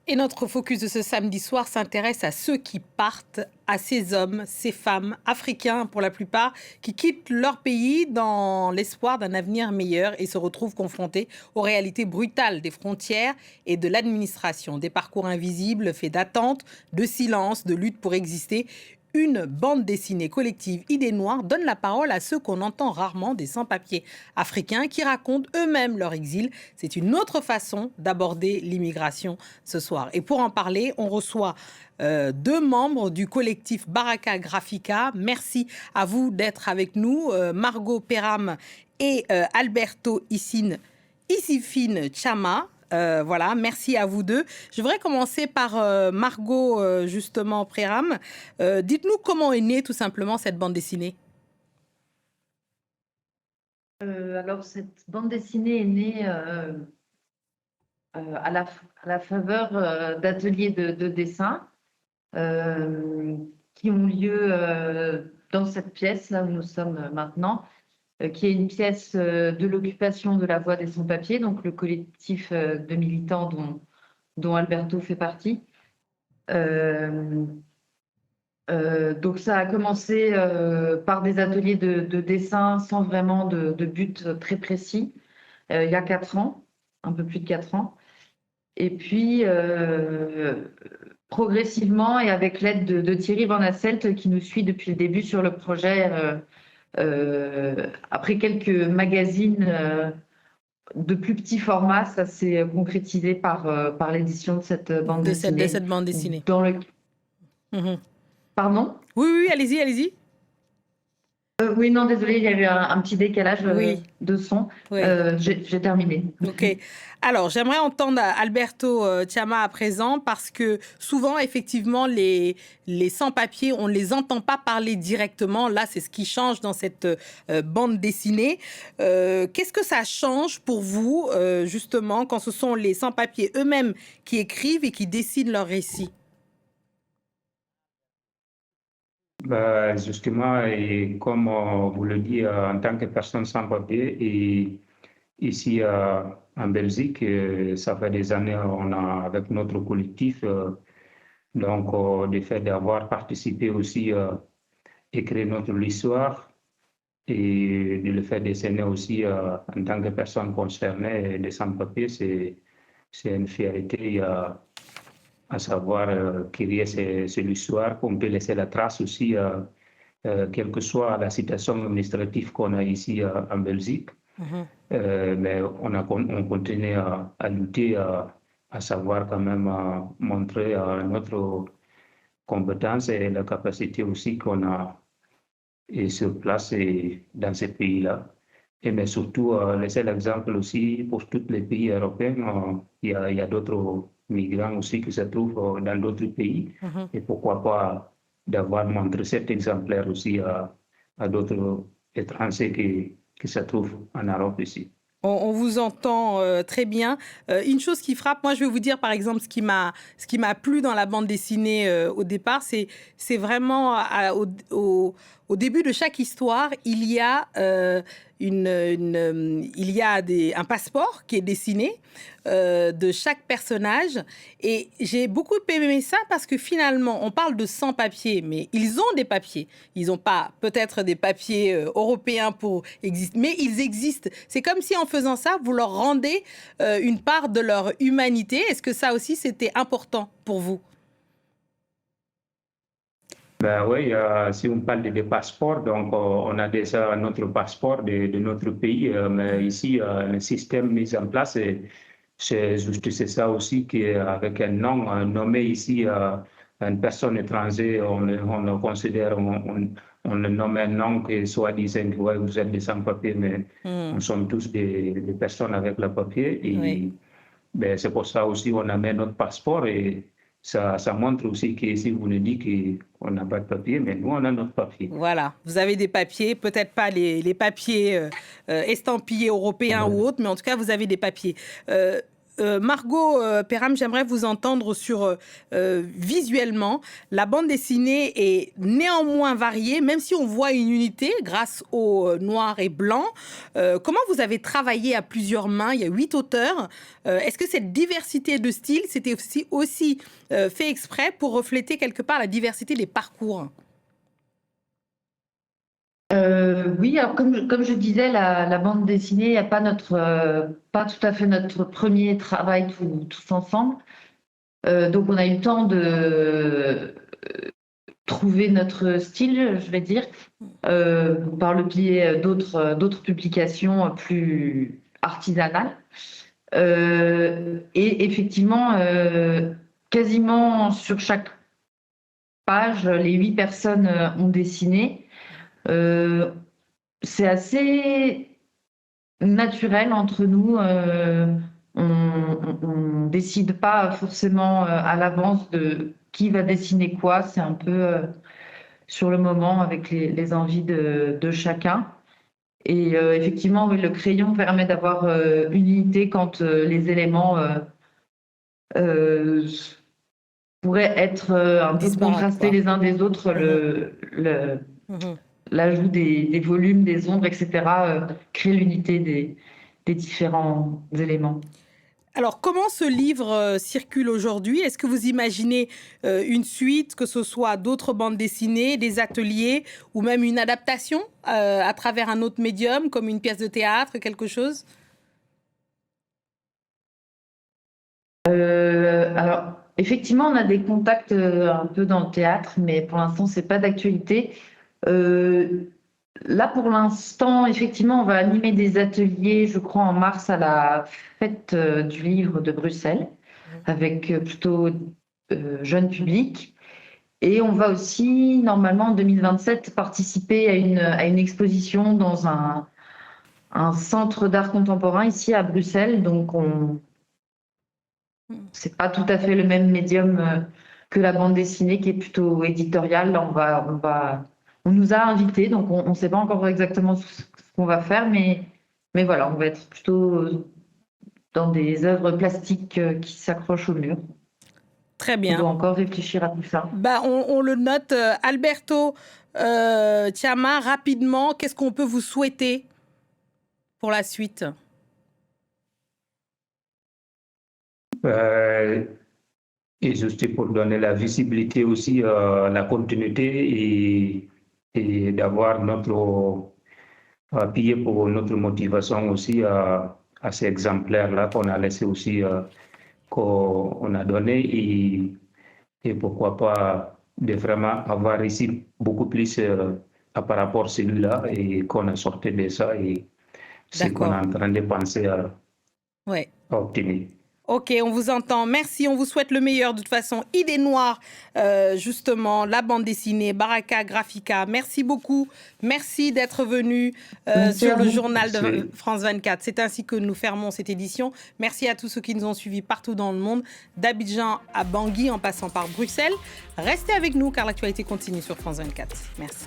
Et notre focus de ce samedi soir s'intéresse à ceux qui partent, à ces hommes, ces femmes, africains pour la plupart, qui quittent leur pays dans l'espoir d'un avenir meilleur et se retrouvent confrontés aux réalités brutales des frontières et de l'administration. Des parcours invisibles, faits d'attente, de silence, de lutte pour exister. Une bande dessinée collective Idées Noires donne la parole à ceux qu'on entend rarement, des sans-papiers africains qui racontent eux-mêmes leur exil. C'est une autre façon d'aborder l'immigration ce soir. Et pour en parler, on reçoit deux membres du collectif Baraka Graphica. Merci à vous d'être avec nous, Margot Peram et Alberto Isifine Chama. Voilà, merci à vous deux. Je voudrais commencer par Margot, justement, Peram. Dites-nous comment est née tout simplement cette bande dessinée. Alors, cette bande dessinée est née à la faveur d'ateliers de dessin qui ont lieu dans cette pièce, là où nous sommes maintenant, qui est une pièce de l'occupation de la Voix des Sans-Papiers, donc le collectif de militants dont Alberto fait partie. Donc ça a commencé par des ateliers de dessin sans vraiment de but très précis, il y a 4 ans, un peu plus de 4 ans. Et puis, progressivement, et avec l'aide de Thierry Van Hasselt, qui nous suit depuis le début sur le projet, après quelques magazines de plus petit format, ça s'est concrétisé par l'édition de cette bande dessinée. De cette bande dessinée. Pardon ? Oui, allez-y, allez-y. Oui, non, désolé, il y a eu un petit décalage de son. Oui. J'ai terminé. Ok. Alors, j'aimerais entendre Alberto Chama à présent parce que souvent, effectivement, les sans-papiers, on ne les entend pas parler directement. Là, c'est ce qui change dans cette bande dessinée. Qu'est-ce que ça change pour vous, justement, quand ce sont les sans-papiers eux-mêmes qui écrivent et qui dessinent leurs récits ? Justement, et comme vous le dites, en tant que personne sans papier, et ici en Belgique, ça fait des années on a avec notre collectif, donc le fait d'avoir participé aussi écrire notre histoire et de le faire dessiner aussi en tant que personne concernée des sans-papiers, c'est une fierté. À savoir qu'il y ait cette histoire, qu'on peut laisser la trace aussi, quelle que soit la situation administrative qu'on a ici en Belgique. Mais on continue à lutter, à savoir quand même montrer notre compétence et la capacité aussi qu'on a et sur place et dans ces pays-là. Mais surtout, laisser l'exemple aussi pour tous les pays européens. Il y a d'autres migrants aussi qui se trouvent dans d'autres pays. Et pourquoi pas d'avoir montré cet exemplaire aussi à d'autres étrangers qui se trouvent en Europe ici. On vous entend très bien. Une chose qui frappe, moi je vais vous dire par exemple ce qui m'a plu dans la bande dessinée au départ, c'est vraiment au début de chaque histoire, il y a un passeport qui est dessiné de chaque personnage. Et j'ai beaucoup aimé ça parce que finalement, on parle de sans-papiers, mais ils ont des papiers. Ils n'ont pas peut-être des papiers européens pour exister, mais ils existent. C'est comme si en faisant ça, vous leur rendez une part de leur humanité. Est-ce que ça aussi, c'était important pour vous ? Oui, si on parle des passeports, donc on a déjà notre passeport de notre pays, mais ici, le système mis en place, c'est ça aussi qu'avec un nom nommé ici, une personne étrangère, on le considère, on le nomme un nom qui soit disant que ouais, vous êtes des sans-papiers, mais nous sommes tous des personnes avec le papier. Et c'est pour ça aussi qu'on a mis notre passeport et ça montre aussi que si vous nous dites qu'on n'a pas de papier, mais nous, on a notre papier. Voilà, vous avez des papiers, peut-être pas les papiers estampillés européens ou autres, mais en tout cas, vous avez des papiers. Margot Perham, j'aimerais vous entendre sur visuellement. La bande dessinée est néanmoins variée, même si on voit une unité grâce au noir et blanc. Comment vous avez travaillé à plusieurs mains? Il y a 8 auteurs. Est-ce que cette diversité de styles, c'était aussi fait exprès pour refléter quelque part la diversité des parcours? Oui, alors comme je disais, la bande dessinée n'est pas pas tout à fait notre premier travail tous ensemble. Donc on a eu le temps de trouver notre style, je vais dire, par le biais d'autres publications plus artisanales. Et effectivement, quasiment sur chaque page, les 8 personnes ont dessiné. C'est assez naturel entre nous. On décide pas forcément à l'avance de qui va dessiner quoi. C'est un peu sur le moment avec les envies de chacun. Et effectivement, oui, le crayon permet d'avoir une unité quand les éléments euh, pourraient être un peu Disparates, contrastés quoi. les uns des autres. L'ajout des volumes, des ombres, etc., crée l'unité des différents éléments. Alors, comment ce livre circule aujourd'hui? Est-ce que vous imaginez une suite, que ce soit d'autres bandes dessinées, des ateliers ou même une adaptation à travers un autre médium, comme une pièce de théâtre, quelque chose? Alors, effectivement, on a des contacts un peu dans le théâtre, mais pour l'instant, c'est pas d'actualité. Là, pour l'instant, effectivement, on va animer des ateliers, je crois, en mars à la fête du livre de Bruxelles, avec plutôt jeune public. Et on va aussi, normalement, en 2027, participer à une exposition dans un centre d'art contemporain ici à Bruxelles. Donc, c'est pas tout à fait le même médium que la bande dessinée, qui est plutôt éditoriale. Là, on nous a invités, donc on ne sait pas encore exactement ce qu'on va faire, mais voilà, on va être plutôt dans des œuvres plastiques qui s'accrochent au mur. Très On bien. doit encore réfléchir à tout ça. Bah, on le note. Alberto Tiama, rapidement, qu'est-ce qu'on peut vous souhaiter pour la suite? Et juste pour donner la visibilité aussi, la continuité et d'avoir notre appuyé pour notre motivation aussi à ces exemplaires-là qu'on a laissé aussi, qu'on a donné et pourquoi pas de vraiment avoir ici beaucoup plus par rapport à celui-là et qu'on a sorti de ça et ce qu'on est D'accord. en train de penser Ouais. à obtenir. Ok, on vous entend. Merci, on vous souhaite le meilleur. De toute façon, Idée Noire, justement, la bande dessinée, Baraka Graphica. Merci beaucoup. Merci d'être venu sur le journal de France 24. C'est ainsi que nous fermons cette édition. Merci à tous ceux qui nous ont suivis partout dans le monde, d'Abidjan à Bangui en passant par Bruxelles. Restez avec nous car l'actualité continue sur France 24. Merci.